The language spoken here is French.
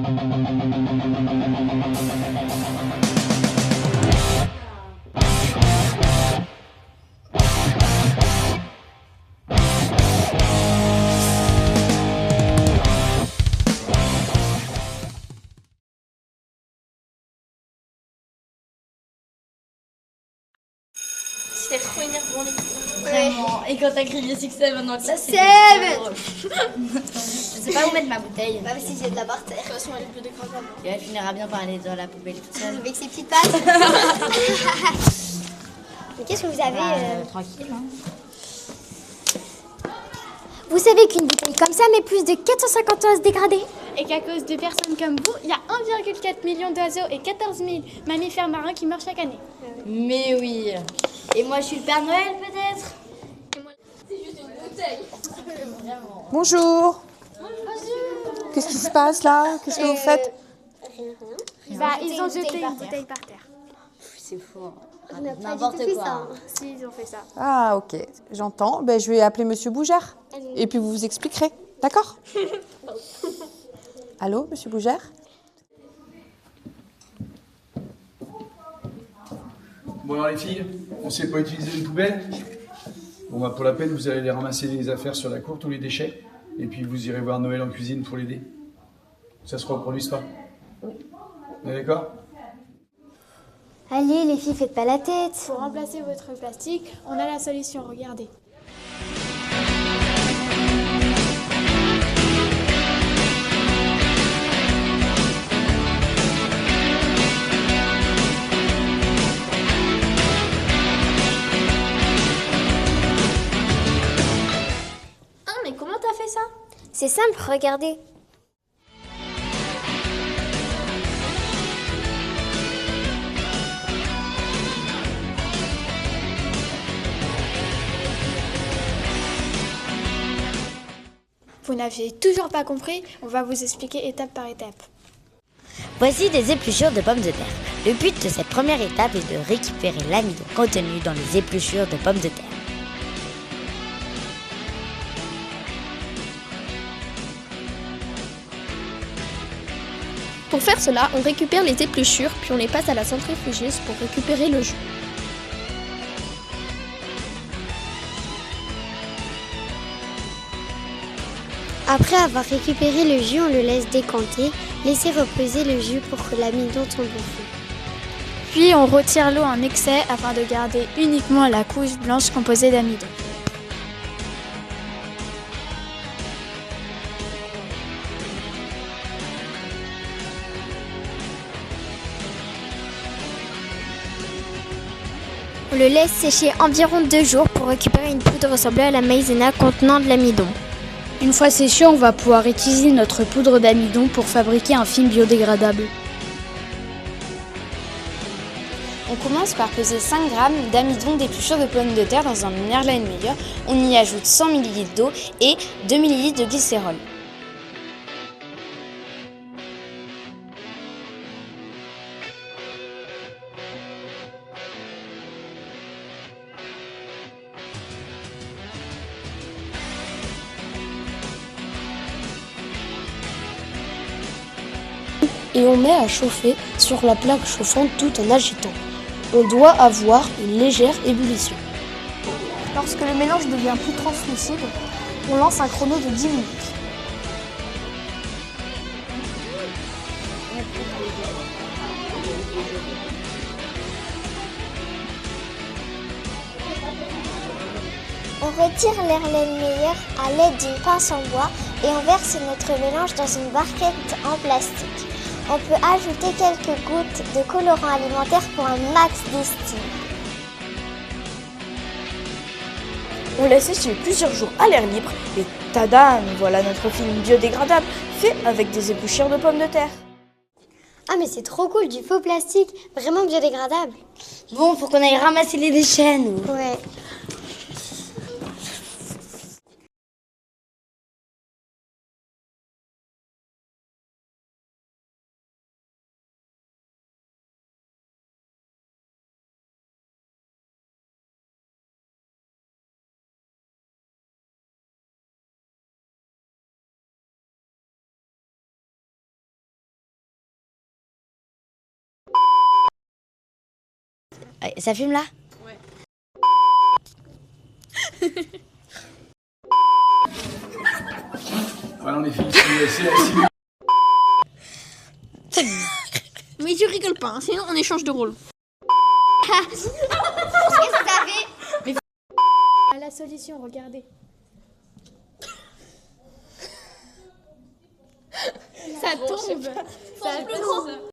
C'était trop énervant les cours. Vraiment. Et quand t'as crié succès maintenant que ça, c'est Seven. Je sais pas où mettre ma bouteille. Bah si j'ai de la barre terre. De toute façon elle est plus dégradable. Et elle finira bien par aller dans la poubelle toute seule. Avec ses petites pattes. Mais qu'est-ce que vous avez Tranquille, hein. Vous savez qu'une bouteille comme ça met plus de 450 ans à se dégrader? Et qu'à cause de personnes comme vous, il y a 1,4 million d'oiseaux et 14 000 mammifères marins qui meurent chaque année. Mais oui. Et moi, je suis le Père Noël, peut-être? C'est juste une bouteille. Bonjour. Qu'est-ce qui se passe là? Qu'est-ce que vous faites? Bah, ils ont jeté une bouteille par terre. C'est faux. On n'a pas N'importe du tout fait quoi. ça. Si, ils ont fait ça. Ah ok, j'entends. Ben, je vais appeler Monsieur Bougère. Et puis vous vous expliquerez. D'accord? Allô, Monsieur Bougère? Bon alors les filles, on sait pas utiliser les poubelles? Bon bah pour la peine, vous allez les ramasser les affaires sur la cour, tous les déchets, et puis vous irez voir Noël en cuisine pour l'aider. Ça se reproduise pas. On est d'accord? Allez les filles, faites pas la tête. Pour remplacer votre plastique, on a la solution, regardez. Ah mais comment t'as fait ça? C'est simple, regardez. Vous n'avez toujours pas compris, on va vous expliquer étape par étape. Voici des épluchures de pommes de terre. Le but de cette première étape est de récupérer l'amidon contenu dans les épluchures de pommes de terre. Pour faire cela, on récupère les épluchures puis on les passe à la centrifugeuse pour récupérer le jus. Après avoir récupéré le jus, on le laisse décanter, laisser reposer le jus pour que l'amidon tombe au fond. Puis on retire l'eau en excès afin de garder uniquement la couche blanche composée d'amidon. On le laisse sécher environ 2 jours pour récupérer une poudre semblable à la maïzena contenant de l'amidon. Une fois séché, on va pouvoir utiliser notre poudre d'amidon pour fabriquer un film biodégradable. On commence par peser 5 g d'amidon d'épluchure de pommes de terre dans un Erlenmeyer. On y ajoute 100 ml d'eau et 2 ml de glycérol. Et on met à chauffer sur la plaque chauffante tout en agitant. On doit avoir une légère ébullition. Lorsque le mélange devient plus translucide, on lance un chrono de 10 minutes. On retire l'Erlenmeyer à l'aide d'une pince en bois et on verse notre mélange dans une barquette en plastique. On peut ajouter quelques gouttes de colorant alimentaire pour un max d'estime. On laisse sécher plusieurs jours à l'air libre et tadam, voilà notre film biodégradable fait avec des épluchures de pommes de terre. Ah mais c'est trop cool, du faux plastique, vraiment biodégradable. Bon, faut qu'on aille ramasser les déchets, nous. Ouais. Ça filme là? Voilà, les filles, Mais tu rigoles pas, hein, sinon on échange de rôle. À la solution, regardez. Ça tombe. Ça tombe.